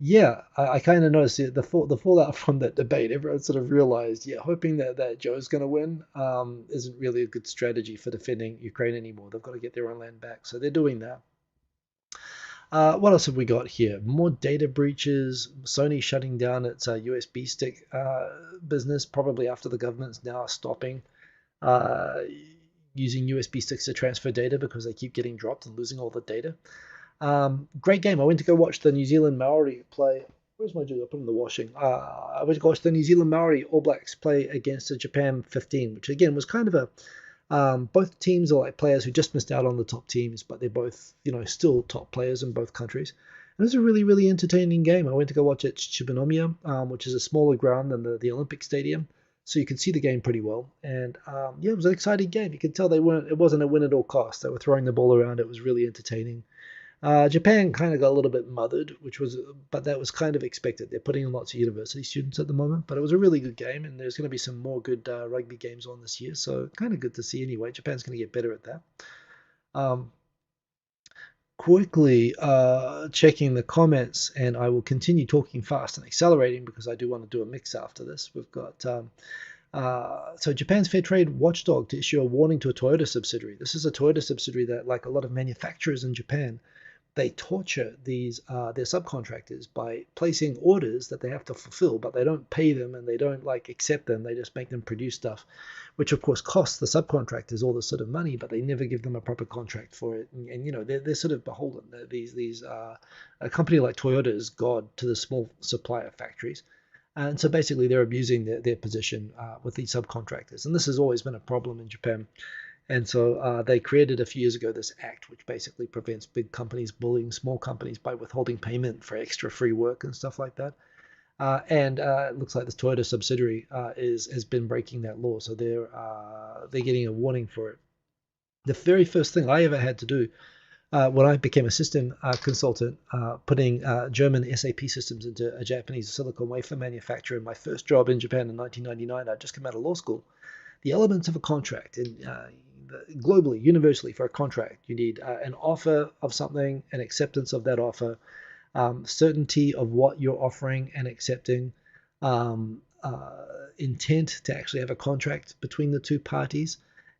yeah, I kind of noticed the fallout from that debate. Everyone sort of realized, yeah, hoping that Joe's going to win isn't really a good strategy for defending Ukraine anymore. They've got to get their own land back. So they're doing that. What else have we got here? More data breaches. Sony shutting down its USB stick business, probably after the government's now stopping using USB sticks to transfer data because they keep getting dropped and losing all the data. Great game. I went to go watch the New Zealand Maori play. Where's my jug? I put in the washing. I went to go watch the New Zealand Maori All Blacks play against the Japan 15, which again was kind of a both teams are like players who just missed out on the top teams, but they're both still top players in both countries. And it was a really, really entertaining game. I went to go watch it at Chibanomiya, which is a smaller ground than the Olympic Stadium. so you could see the game pretty well. And yeah, it was an exciting game. You could tell it wasn't a win at all cost. They were throwing the ball around. It was really entertaining. Japan kind of got a little bit mothered, but that was kind of expected. They're putting in lots of university students at the moment, but it was a really good game, and there's going to be some more good rugby games on this year, so kind of good to see anyway. Japan's going to get better at that. Um, Quickly checking the comments, and I will continue talking fast and accelerating because I do want to do a mix after this. We've got so Japan's Fair Trade Watchdog to issue a warning to a Toyota subsidiary. This is a Toyota subsidiary that, like a lot of manufacturers in Japan, they torture their subcontractors by placing orders that they have to fulfill, but they don't pay them and they don't like accept them. They just make them produce stuff, which of course costs the subcontractors all this sort of money, but they never give them a proper contract for it. And you know they're sort of beholden. A company like Toyota is god to the small supplier factories. And so basically, they're abusing their position with these subcontractors. And this has always been a problem in Japan. And so they created a few years ago this act, which basically prevents big companies bullying small companies by withholding payment for extra free work and stuff like that. And it looks like this Toyota subsidiary has been breaking that law, so they're getting a warning for it. The very first thing I ever had to do when I became a system consultant, putting German SAP systems into a Japanese silicon wafer manufacturer, my first job in Japan in 1999, I'd just come out of law school. The elements of a contract globally, universally, for a contract, you need an offer of something, an acceptance of that offer, certainty of what you're offering and accepting, intent to actually have a contract between the two parties,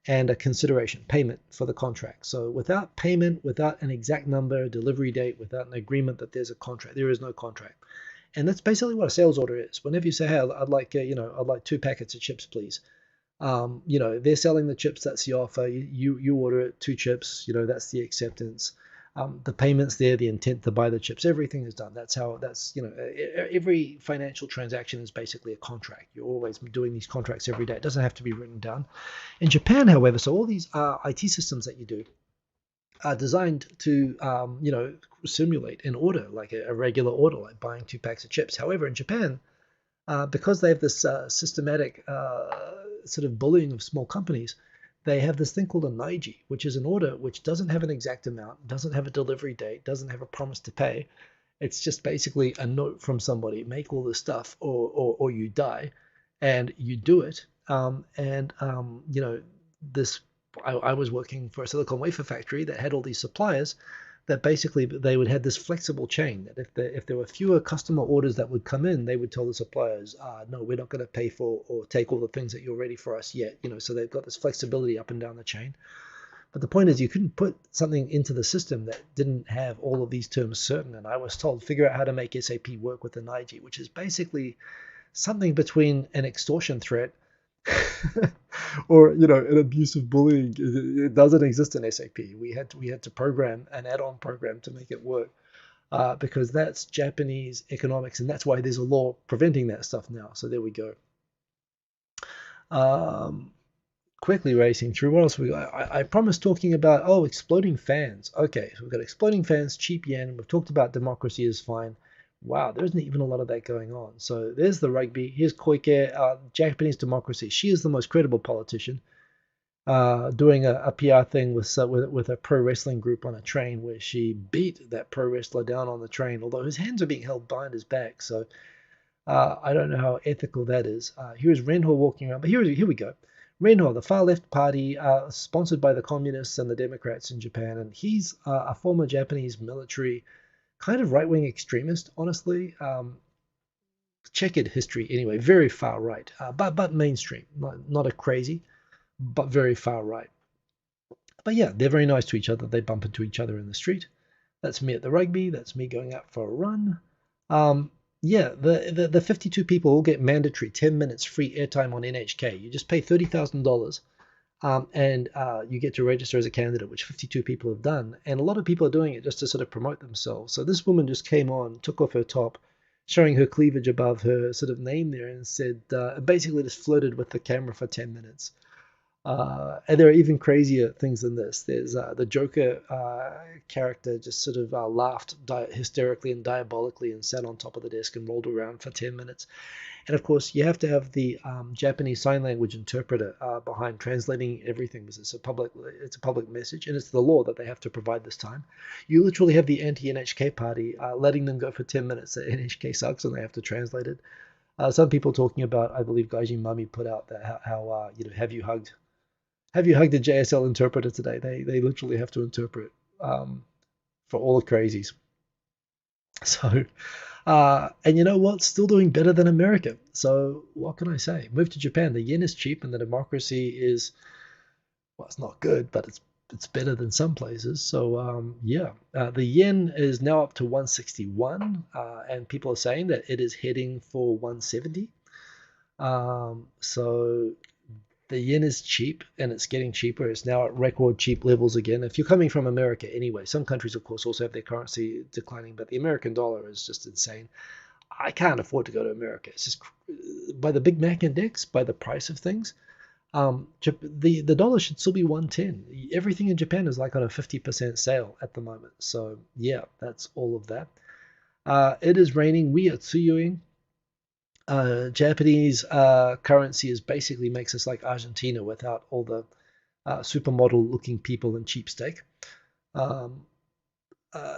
and a consideration, payment for the contract. So without payment, without an exact number, delivery date, without an agreement that there's a contract, there is no contract. And that's basically what a sales order is. Whenever you say, hey, I'd like 2 packets of chips, please. They're selling the chips, that's the offer. You order it, 2 chips, that's the acceptance. The payment's there, the intent to buy the chips, everything is done. Every financial transaction is basically a contract. You're always doing these contracts every day. It doesn't have to be written down. In Japan, however, so all these IT systems that you do are designed to, simulate an order, like a regular order, like buying 2 packs of chips. However, in Japan, because they have this systematic sort of bullying of small companies, they have this thing called a Naiji, which is an order which doesn't have an exact amount, doesn't have a delivery date, doesn't have a promise to pay. It's just basically a note from somebody, make all this stuff or you die, and you do it. I was working for a silicon wafer factory that had all these suppliers that basically they would have this flexible chain that if there were fewer customer orders that would come in, they would tell the suppliers, no, we're not going to pay for or take all the things that you're ready for us yet. So they've got this flexibility up and down the chain. But the point is, you couldn't put something into the system that didn't have all of these terms certain. And I was told, figure out how to make SAP work with the Naiji, which is basically something between an extortion threat or an abusive bullying. It doesn't exist in SAP. We had to program an add-on program to make it work because that's Japanese economics, and that's why there's a law preventing that stuff now. So there we go. Quickly racing through. What else we got? I promised talking about exploding fans. Okay, so we've got exploding fans, cheap yen. We've talked about democracy is fine. Wow, there isn't even a lot of that going on. So there's the rugby. Here's Koike, Japanese democracy. She is the most credible politician, doing a PR thing with a pro wrestling group on a train where she beat that pro wrestler down on the train, although his hands are being held behind his back. So I don't know how ethical that is. Here's Renho walking around. But here we go. Renho, the far left party, sponsored by the communists and the Democrats in Japan. And he's a former Japanese military kind of right-wing extremist, honestly. Checkered history anyway, very far right, but mainstream, not a crazy, but very far right. But yeah, they're very nice to each other. They bump into each other in the street. That's me at the rugby. That's me going out for a run. Yeah, the 52 people all get mandatory 10 minutes free airtime on NHK. You just pay $30,000. And you get to register as a candidate, which 52 people have done. And a lot of people are doing it just to sort of promote themselves. So this woman just came on, took off her top, showing her cleavage above her sort of name there, and said, basically just flirted with the camera for 10 minutes. And there are even crazier things than this. There's the Joker character just sort of laughed hysterically and diabolically and sat on top of the desk and rolled around for 10 minutes. And of course, you have to have the Japanese Sign Language interpreter behind translating everything because it's a public message, and it's the law that they have to provide this time. You literally have the anti-NHK party letting them go for 10 minutes. That NHK sucks, and they have to translate it. Some people talking about, I believe, Gaijin Mami put out that how have you hugged a JSL interpreter today? They literally have to interpret for all the crazies. So, and you know what? Still doing better than America. So what can I say? Move to Japan. The yen is cheap, and the democracy is, well, it's not good, but it's better than some places. So yeah, the yen is now up to 161, and people are saying that it is heading for 170. So the yen is cheap and it's getting cheaper. It's now at record cheap levels again. If you're coming from America anyway, some countries, of course, also have their currency declining, but the American dollar is just insane. I can't afford to go to America. It's just by the Big Mac index, by the price of things. The dollar should still be 110. Everything in Japan is like on a 50% sale at the moment. So yeah, that's all of that. It is raining. We are tsuyuing. Japanese currency is basically makes us like Argentina without all the supermodel looking people and cheap steak. Um,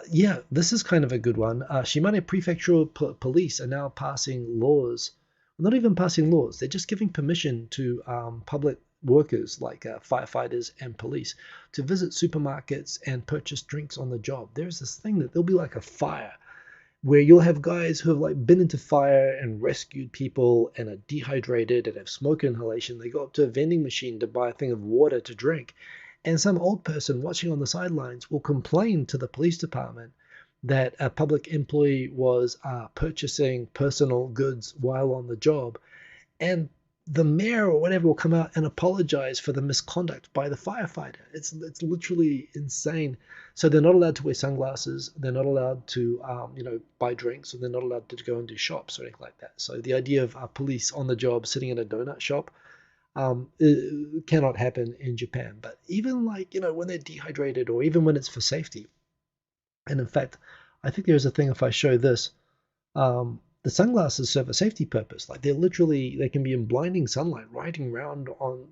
yeah, this is kind of a good one. Shimane Prefectural Police are now passing laws, not even passing laws, they're just giving permission to public workers like firefighters and police to visit supermarkets and purchase drinks on the job. There's this thing that there'll be like a fire where you'll have guys who have like been into fire and rescued people and are dehydrated and have smoke inhalation. They go up to a vending machine to buy a thing of water to drink, and some old person watching on the sidelines will complain to the police department that a public employee was purchasing personal goods while on the job, and the mayor or whatever will come out and apologize for the misconduct by the firefighter. It's literally insane. So they're not allowed to wear sunglasses. They're not allowed to buy drinks, or they're not allowed to go into shops or anything like that. So the idea of police on the job sitting in a donut shop it cannot happen in Japan. But even like when they're dehydrated, or even when it's for safety. And in fact, I think there's a thing, if I show this, the sunglasses serve a safety purpose. Like they can be in blinding sunlight riding around on,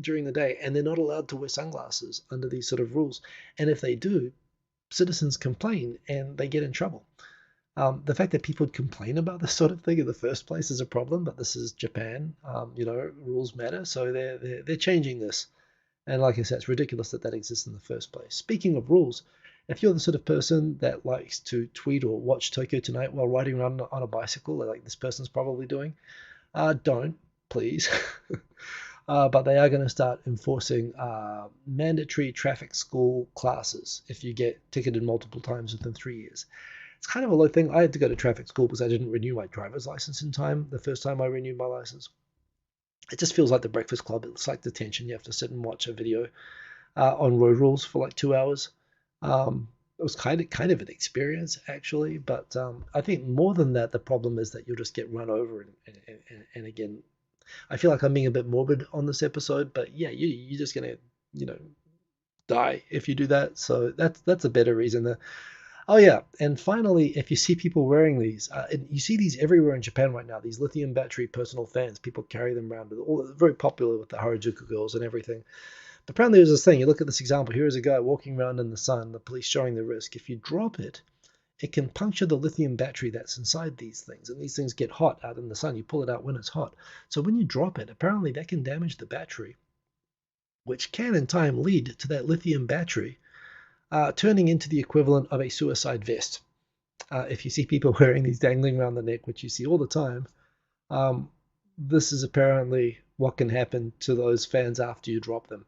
during the day, and they're not allowed to wear sunglasses under these sort of rules. And if they do, citizens complain and they get in trouble. The fact that people would complain about this sort of thing in the first place is a problem, but this is Japan. Rules matter, so they're changing this. And like I said, it's ridiculous that exists in the first place. Speaking of rules, if you're the sort of person that likes to tweet or watch Tokyo Tonight while riding around on a bicycle, like this person's probably doing, don't, please. But they are going to start enforcing mandatory traffic school classes if you get ticketed multiple times within 3 years. It's kind of a low thing. I had to go to traffic school because I didn't renew my driver's license in time the first time I renewed my license. It just feels like the Breakfast Club. It's like detention. You have to sit and watch a video on road rules for like 2 hours. It was kind of an experience actually, but I think more than that, the problem is that you'll just get run over, and again, I feel like I'm being a bit morbid on this episode, but yeah, you're just gonna die if you do that. So that's a better reason. Oh yeah, and finally, if you see people wearing these, and you see these everywhere in Japan right now, these lithium battery personal fans, people carry them around. Very popular with the Harajuku girls and everything. But apparently there's this thing, you look at this example, here is a guy walking around in the sun, the police showing the risk. If you drop it, it can puncture the lithium battery that's inside these things, and these things get hot out in the sun. You pull it out when it's hot. So when you drop it, apparently that can damage the battery, which can in time lead to that lithium battery turning into the equivalent of a suicide vest. If you see people wearing these dangling around the neck, which you see all the time, this is apparently what can happen to those fans after you drop them.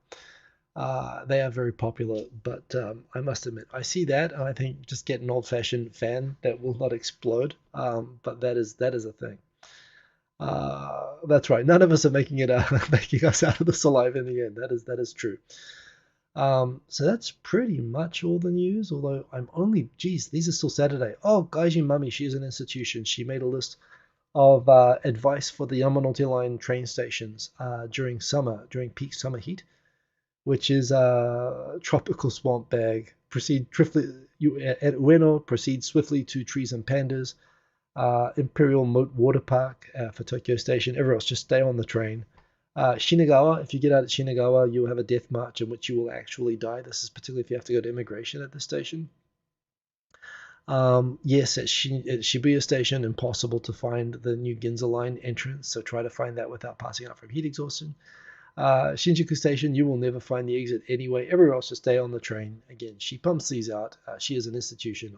They are very popular, but I must admit, I see that, and I think just get an old-fashioned fan that will not explode. But that is a thing. That's right. None of us are making us out of this alive in the end. That is true. So that's pretty much all the news, although these are still Saturday. Oh, Gaijin Mummy, she's an institution. She made a list of advice for the Yamanote Line train stations during summer, during peak summer heat, which is tropical swamp bag. Proceed swiftly at Ueno. Proceed swiftly to Trees and Pandas. Imperial Moat Water Park for Tokyo Station. Everywhere else, just stay on the train. Shinagawa, if you get out at Shinagawa, you will have a death march in which you will actually die. This is particularly if you have to go to immigration at this station. Yes, at Shibuya Station, impossible to find the new Ginza Line entrance, so try to find that without passing out from heat exhaustion. Shinjuku Station, you will never find the exit anyway. Everywhere else, just stay on the train. Again, she pumps these out. She is an institution.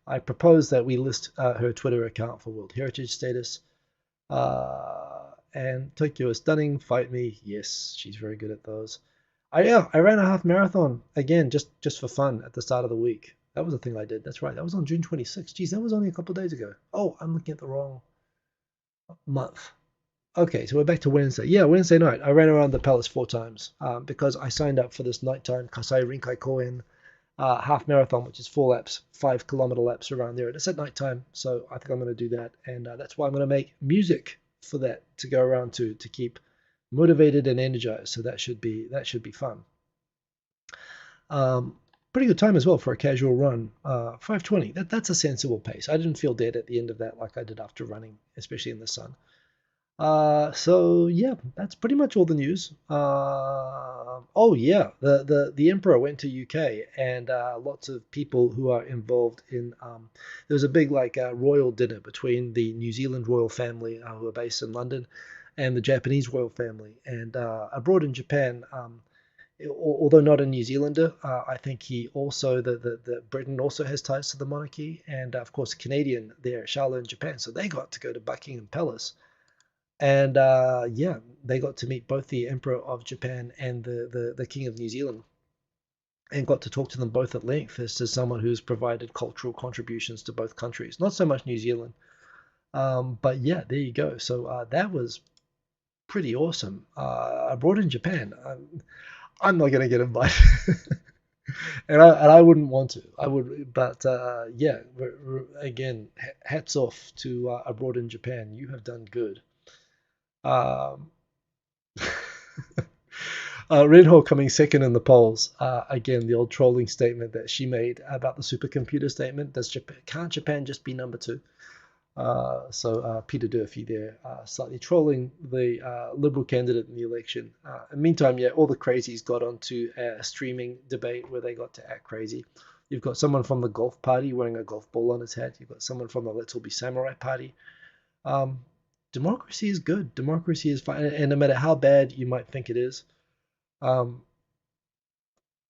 I propose that we list her Twitter account for World Heritage status. And Tokyo is stunning. Fight me. Yes, she's very good at those. I ran a half marathon again, just for fun at the start of the week. That was the thing I did. That's right. That was on June 26th. Geez, that was only a couple of days ago. Oh, I'm looking at the wrong month. Okay, so we're back to Wednesday. Yeah, Wednesday night. I ran around the palace 4 times because I signed up for this nighttime Kasai Rinkai Koen half marathon, which is 4 laps, 5 kilometer laps around there. And it's at nighttime, so I think I'm going to do that. And that's why I'm going to make music for that to go around to keep motivated and energized. So that should be fun. Pretty good time as well for a casual run. 5:20. That's a sensible pace. I didn't feel dead at the end of that like I did after running, especially in the sun. So yeah, that's pretty much all the news. Oh yeah, the emperor went to UK, and lots of people who are involved in there was a big royal dinner between the New Zealand royal family who are based in London and the Japanese royal family, and abroad in Japan. Although not a New Zealander, I think he also the Britain also has ties to the monarchy, and of course Canadian there, Charlotte in Japan, so they got to go to Buckingham Palace, and yeah, they got to meet both the Emperor of Japan and the King of New Zealand, and got to talk to them both at length as to someone who's provided cultural contributions to both countries. Not so much New Zealand, but yeah, there you go. So that was pretty awesome. Abroad in Japan. I'm not gonna get invited, and I wouldn't want to. I would, but yeah. Again, hats off to Abroad in Japan. You have done good. Um, Rinho coming second in the polls. Again, the old trolling statement that she made about the supercomputer statement. Can't Japan just be number two? So Peter Durfee there, slightly trolling the Liberal candidate in the election. In the meantime, yeah, all the crazies got onto a streaming debate where they got to act crazy. You've got someone from the Golf Party wearing a golf ball on his head. You've got someone from the Let's All Be Samurai Party. Democracy is good. Democracy is fine, and no matter how bad you might think it is, um,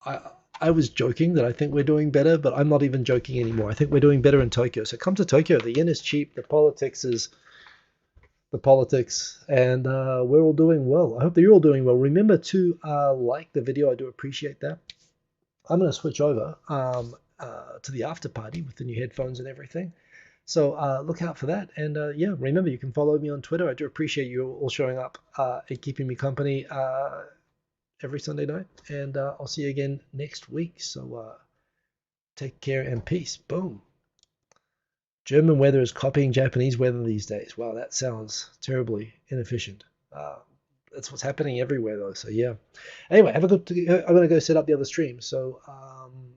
I I was joking that I think we're doing better, but I'm not even joking anymore. I think we're doing better in Tokyo. So come to Tokyo. The yen is cheap. The politics is the politics, and we're all doing well. I hope that you're all doing well. Remember to like the video. I do appreciate that. I'm going to switch over to the after party with the new headphones and everything. So look out for that. And yeah, remember, you can follow me on Twitter. I do appreciate you all showing up and keeping me company every Sunday night. And I'll see you again next week. So take care and peace. Boom. German weather is copying Japanese weather these days. Wow, that sounds terribly inefficient. That's what's happening everywhere, though. So yeah. Anyway, have a good. I'm gonna go set up the other stream. So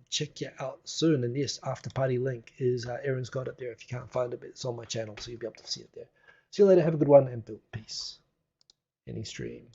check you out soon. And yes, after party link is Aaron's got it there. If you can't find it, it's on my channel, so you'll be able to see it there. See you later. Have a good one and peace. Any stream.